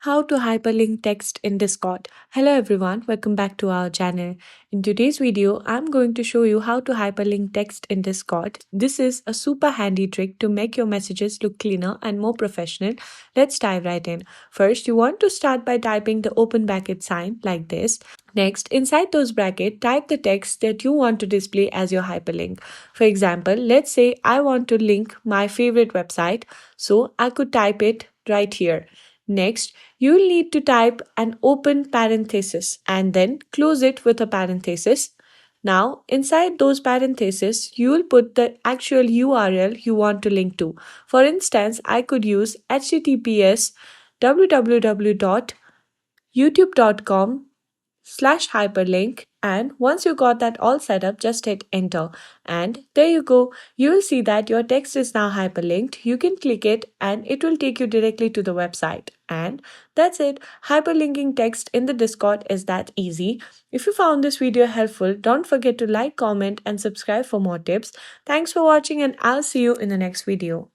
How to hyperlink text in Discord. Hello everyone, welcome back to our channel. In today's video, I'm going to show you how to hyperlink text in Discord. This is a super handy trick to make your messages look cleaner and more professional. Let's dive right in. First, you want to start by typing the open bracket sign like this. Next, inside those brackets, type the text that you want to display as your hyperlink. For example, let's say I want to link my favorite website, so I could type it right here. Next, you'll need to type an open parenthesis and then close it with a parenthesis. Now, inside those parentheses, you will put the actual URL you want to link to. For instance, I could use https www.youtube.com/hyperlink, and once you got that all set up, just hit enter, and there you go. You will see that your text is now hyperlinked. You can click it and it will take you directly to the website, and that's it. Hyperlinking text in the Discord is that easy. If you found this video helpful, don't forget to like, comment and subscribe for more tips. Thanks for watching, and I'll see you in the next video.